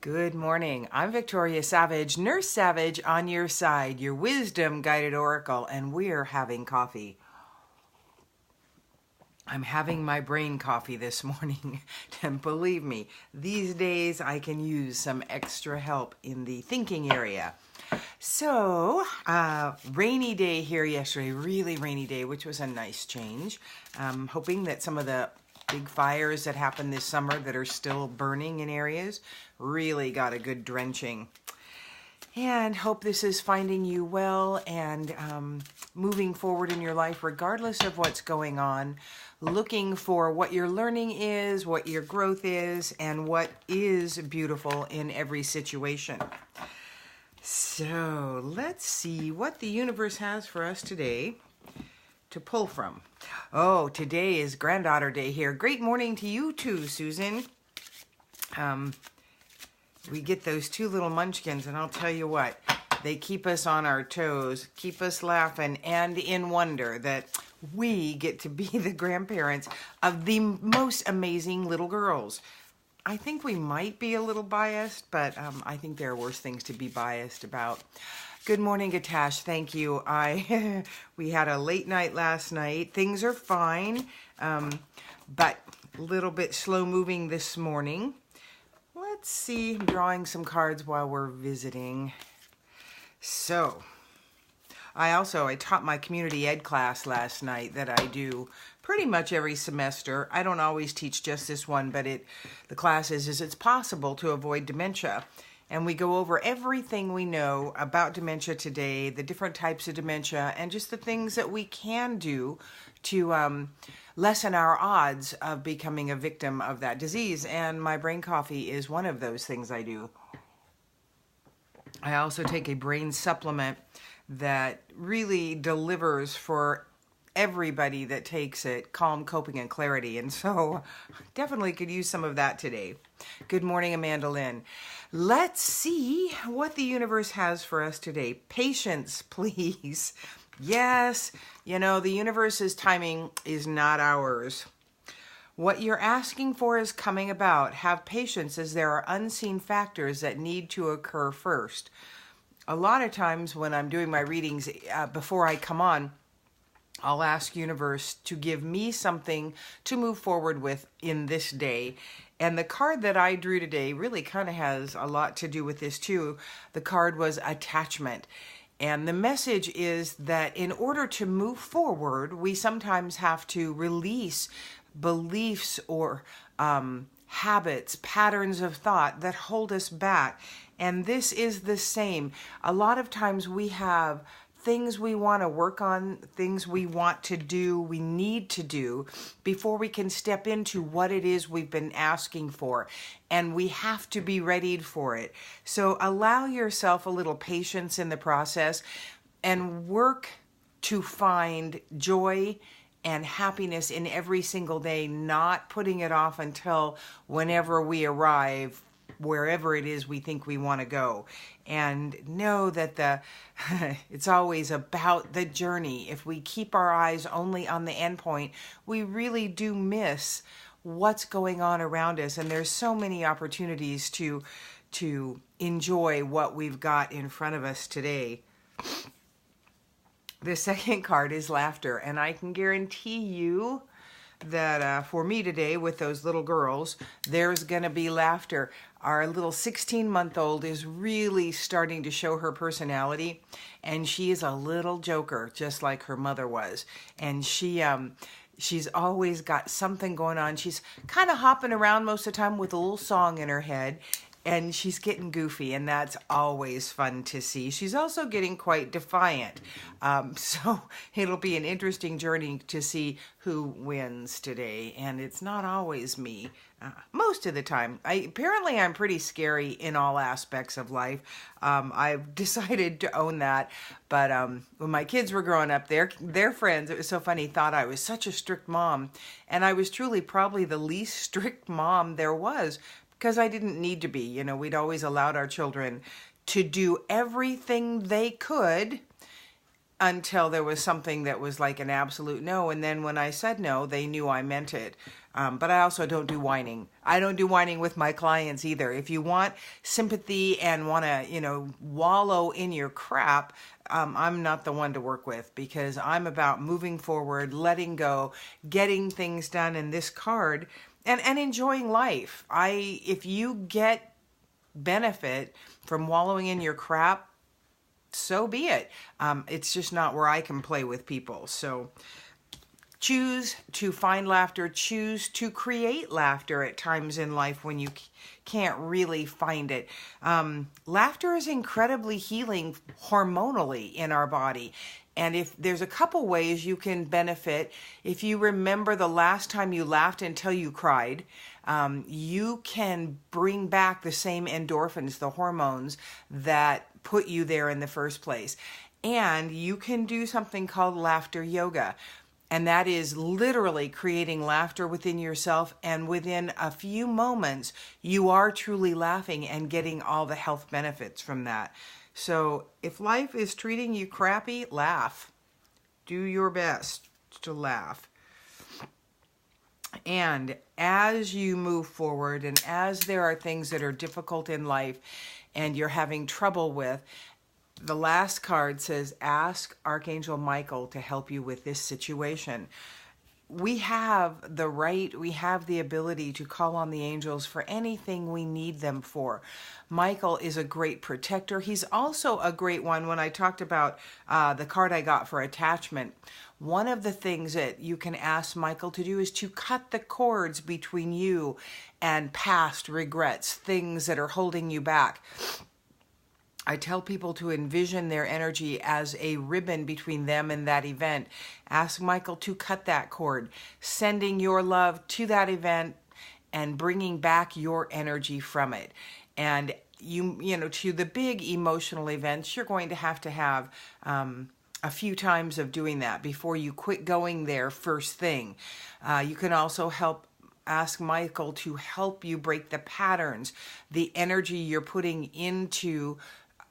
Good morning. I'm Victoria Savage, Nurse Savage on your side, your wisdom guided oracle, and we're having coffee. I'm having my brain coffee this morning, and believe me, these days I can use some extra help in the thinking area. So, rainy day here yesterday, really rainy day, which was a nice change. Hoping that some of the big fires that happened this summer that are still burning in areas really got a good drenching. And hope this is finding you well and moving forward in your life regardless of what's going on. Looking for what your learning is, what your growth is, and what is beautiful in every situation. So let's see what the universe has for us today to pull from. Oh, today is Granddaughter Day here. Great morning to you too, Susan. We get those two little munchkins, and I'll tell you what, they keep us on our toes, keep us laughing, and in wonder that we get to be the grandparents of the most amazing little girls. I think we might be a little biased, but I think there are worse things to be biased about. Good morning, Gatash. Thank you. We had a late night last night. Things are fine, but a little bit slow moving this morning. Let's see. I'm drawing some cards while we're visiting. So, I taught my community ed class last night that I do pretty much every semester. I don't always teach just this one, but the class is it's possible to avoid dementia. And we go over everything we know about dementia today, the different types of dementia, and just the things that we can do to lessen our odds of becoming a victim of that disease. And my brain coffee is one of those things I do. I also take a brain supplement that really delivers for everybody that takes it, calm, coping, and clarity. And so definitely could use some of that today. Good morning, Amanda Lynn. Let's see what the universe has for us today. Patience, please. Yes, the universe's timing is not ours. What you're asking for is coming about. Have patience, as there are unseen factors that need to occur first. A lot of times when I'm doing my readings, before I come on, I'll ask universe to give me something to move forward with in this day. And the card that I drew today really kind of has a lot to do with this too. The card was attachment. And the message is that in order to move forward, we sometimes have to release beliefs or habits, patterns of thought that hold us back. And this is the same. A lot of times we have things we want to work on, things we want to do, we need to do before we can step into what it is we've been asking for. And we have to be readied for it. So allow yourself a little patience in the process and work to find joy and happiness in every single day, not putting it off until whenever we arrive wherever it is we think we want to go. And know that it's always about the journey. If we keep our eyes only on the end point, we really do miss what's going on around us. And there's so many opportunities to enjoy what we've got in front of us today. The second card is laughter. And I can guarantee you that for me today with those little girls, there's going to be laughter. Our little 16-month-old is really starting to show her personality, and she is a little joker, just like her mother was. And she's always got something going on. She's kind of hopping around most of the time with a little song in her head, and she's getting goofy, and that's always fun to see. She's also getting quite defiant. So it'll be an interesting journey to see who wins today. And it's not always me. Most of the time. Apparently I'm pretty scary in all aspects of life. I've decided to own that. But when my kids were growing up, their friends, it was so funny, thought I was such a strict mom. And I was truly probably the least strict mom there was, because I didn't need to be. We'd always allowed our children to do everything they could until there was something that was like an absolute no. And then when I said no, they knew I meant it. But I also don't do whining. I don't do whining with my clients either. If you want sympathy and want to, wallow in your crap, I'm not the one to work with, because I'm about moving forward, letting go, getting things done in this card, and enjoying life. If you get benefit from wallowing in your crap, so be it. It's just not where I can play with people. So choose to find laughter, choose to create laughter at times in life when you can't really find it. Laughter is incredibly healing hormonally in our body. And if there's a couple ways you can benefit, if you remember the last time you laughed until you cried, you can bring back the same endorphins, the hormones that put you there in the first place. And you can do something called laughter yoga. And that is literally creating laughter within yourself. And within a few moments, you are truly laughing and getting all the health benefits from that. So if life is treating you crappy, laugh. Do your best to laugh. And as you move forward, and as there are things that are difficult in life and you're having trouble with, the last card says, ask Archangel Michael to help you with this situation. We have the right, we have the ability to call on the angels for anything we need them for. Michael is a great protector. He's also a great one. When I talked about the card I got for attachment, one of the things that you can ask Michael to do is to cut the cords between you and past regrets, things that are holding you back. I tell people to envision their energy as a ribbon between them and that event. Ask Michael to cut that cord, sending your love to that event and bringing back your energy from it. And to the big emotional events, you're going to have a few times of doing that before you quit going there first thing. You can also ask Michael to help you break the patterns, the energy you're putting into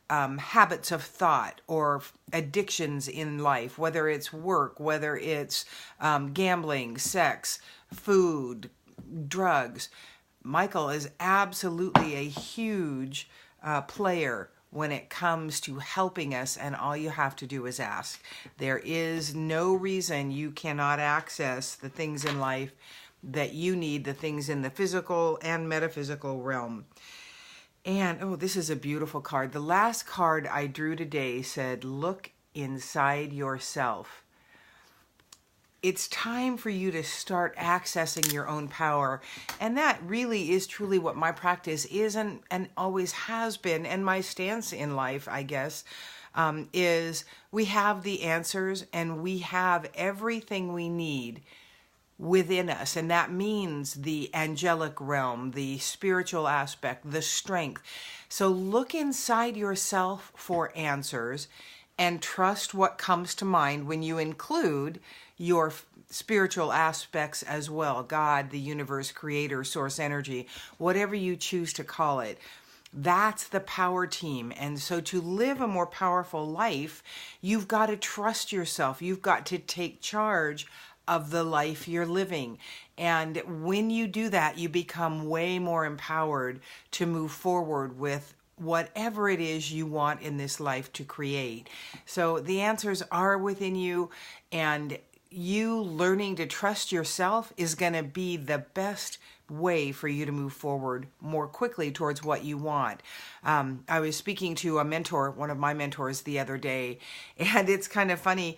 habits of thought or addictions in life, whether it's work, whether it's gambling, sex, food, drugs. Michael is absolutely a huge player when it comes to helping us, and all you have to do is ask. There is no reason you cannot access the things in life that you need, the things in the physical and metaphysical realm. And, this is a beautiful card. The last card I drew today said, look inside yourself. It's time for you to start accessing your own power. And that really is truly what my practice is and always has been. And my stance in life, I guess, is we have the answers and we have everything we need within us. And that means the angelic realm, the spiritual aspect, the strength. So look inside yourself for answers and trust what comes to mind when you include your spiritual aspects as well. God, the universe, creator, source energy, whatever you choose to call it. That's the power team. And so to live a more powerful life, you've got to trust yourself. You've got to take charge of the life you're living. And when you do that, you become way more empowered to move forward with whatever it is you want in this life to create. So the answers are within you, and you learning to trust yourself is going to be the best way for you to move forward more quickly towards what you want. I was speaking to a mentor, one of my mentors, the other day, and it's kind of funny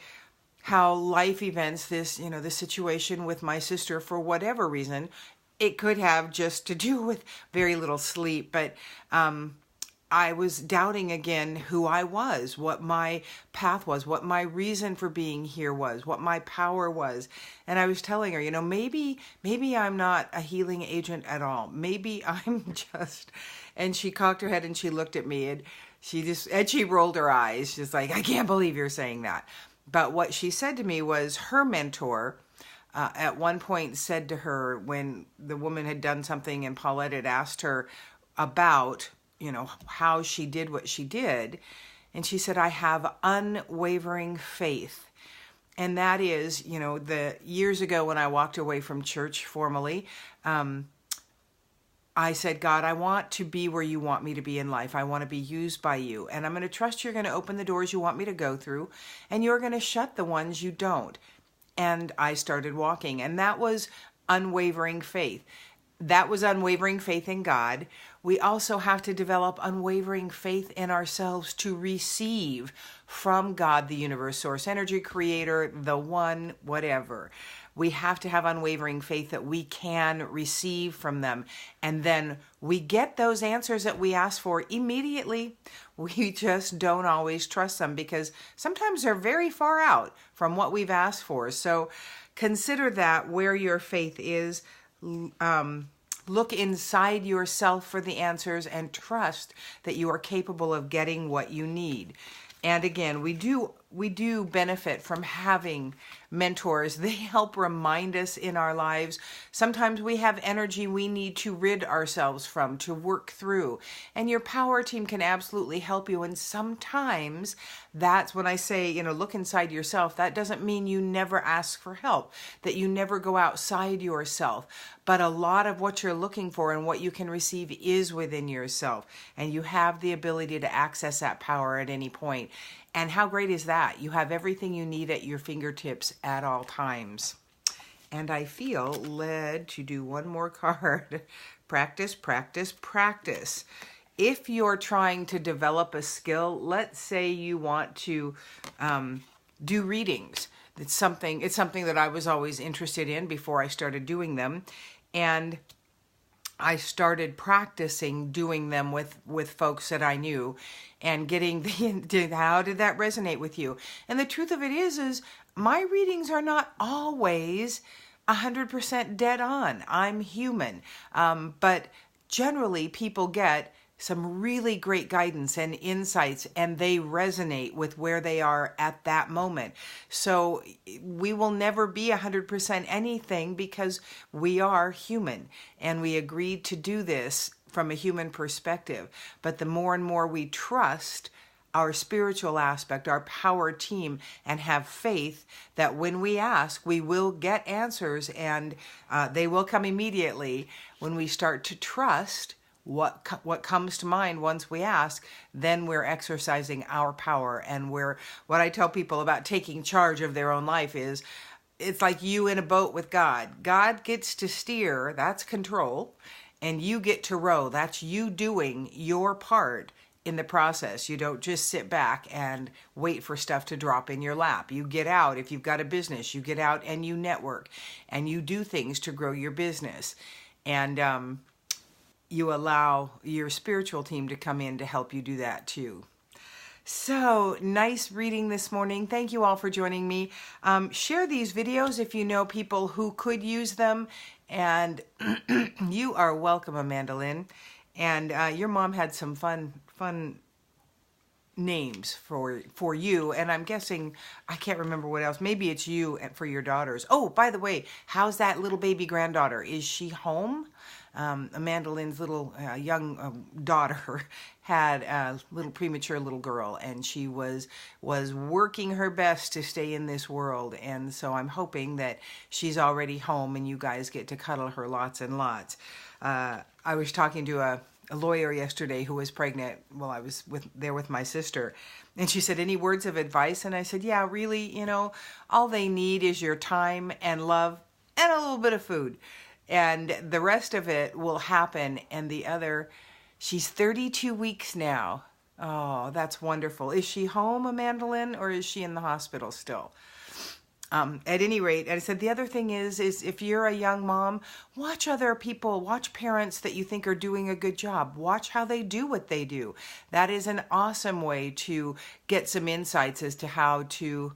how life events, this situation with my sister, for whatever reason, it could have just to do with very little sleep, but I was doubting again who I was, what my path was, what my reason for being here was, what my power was. And I was telling her, maybe I'm not a healing agent at all. Maybe I'm just, and she cocked her head and she looked at me and she rolled her eyes, just like, I can't believe you're saying that. But what she said to me was her mentor at one point said to her, when the woman had done something and Paulette had asked her about how she did what she did, And she said, I have unwavering faith. And that is, the years ago when I walked away from church formally, I said, God, I want to be where you want me to be in life. I want to be used by you. And I'm going to trust you're going to open the doors you want me to go through, and you're going to shut the ones you don't. And I started walking. And that was unwavering faith. That was unwavering faith in God. We also have to develop unwavering faith in ourselves to receive from God, the universe, source, energy, creator, the one, whatever. We have to have unwavering faith that we can receive from them. And then we get those answers that we ask for immediately. We just don't always trust them because sometimes they're very far out from what we've asked for. So consider that where your faith is. Look inside yourself for the answers and trust that you are capable of getting what you need. And again, we do benefit from having mentors. They help remind us in our lives. Sometimes we have energy we need to rid ourselves from, to work through. And your power team can absolutely help you. And sometimes that's when I say, look inside yourself. That doesn't mean you never ask for help, that you never go outside yourself. But a lot of what you're looking for and what you can receive is within yourself. And you have the ability to access that power at any point. And how great is that? You have everything you need at your fingertips at all times. And I feel led to do one more card. Practice, practice, practice. If you're trying to develop a skill, let's say you want to do readings. It's something that I was always interested in before I started doing them. And I started practicing doing them with folks that I knew and getting how did that resonate with you? And the truth of it is my readings are not always 100% dead on. I'm human. But generally people get some really great guidance and insights, and they resonate with where they are at that moment. So we will never be 100% anything because we are human, and we agreed to do this from a human perspective. But the more and more we trust our spiritual aspect, our power team, and have faith that when we ask, we will get answers, and they will come immediately. When we start to trust what comes to mind once we ask, then we're exercising our power. And what I tell people about taking charge of their own life is, it's like you in a boat with God. God gets to steer, that's control, and you get to row. That's you doing your part in the process. You don't just sit back and wait for stuff to drop in your lap. You get out. If you've got a business, you get out and you network and you do things to grow your business. And you allow your spiritual team to come in to help you do that too. So nice reading this morning. Thank you all for joining me. Share these videos if you know people who could use them. And you are welcome, Amanda Lynn. And your mom had some fun names for you. And I'm guessing, I can't remember what else. Maybe it's you for your daughters. Oh, by the way, how's that little baby granddaughter? Is she home? Amanda Lynn's little young daughter had a little premature little girl, and she was working her best to stay in this world. And so I'm hoping that she's already home and you guys get to cuddle her lots and lots. I was talking to a lawyer yesterday who was pregnant while I was there with my sister, and she said, any words of advice? And I said, yeah, really, all they need is your time and love and a little bit of food. And the rest of it will happen. And she's 32 weeks now. Oh, that's wonderful. Is she home, Amanda Lynn, or is she in the hospital still? At any rate, and I said, the other thing is if you're a young mom, watch other people, watch parents that you think are doing a good job. Watch how they do what they do. That is an awesome way to get some insights as to how to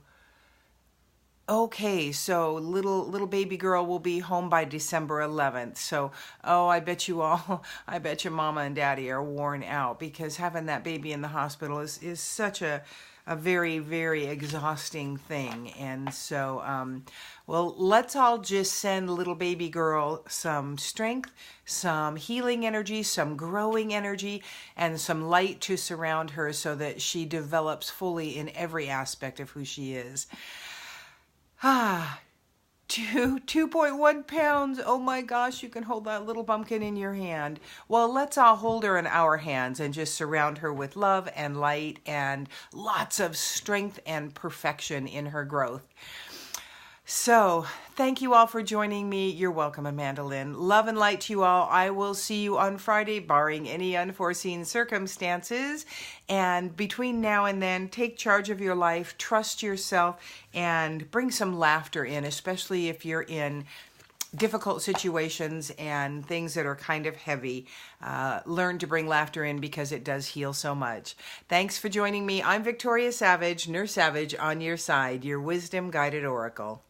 Okay, so little baby girl will be home by December 11th. So, oh, I bet you all, I bet your mama and daddy are worn out because having that baby in the hospital is such a very, very exhausting thing. And so, well, let's all just send little baby girl some strength, some healing energy, some growing energy, and some light to surround her so that she develops fully in every aspect of who she is. 2.1 pounds. Oh my gosh, you can hold that little bumpkin in your hand. Well, let's all hold her in our hands and just surround her with love and light and lots of strength and perfection in her growth. So, thank you all for joining me. You're welcome, Amanda Lynn. Love and light to you all. I will see you on Friday, barring any unforeseen circumstances. And between now and then, take charge of your life, trust yourself, and bring some laughter in, especially if you're in difficult situations and things that are kind of heavy. Learn to bring laughter in because it does heal so much. Thanks for joining me. I'm Victoria Savage, Nurse Savage, on your side, your wisdom guided oracle.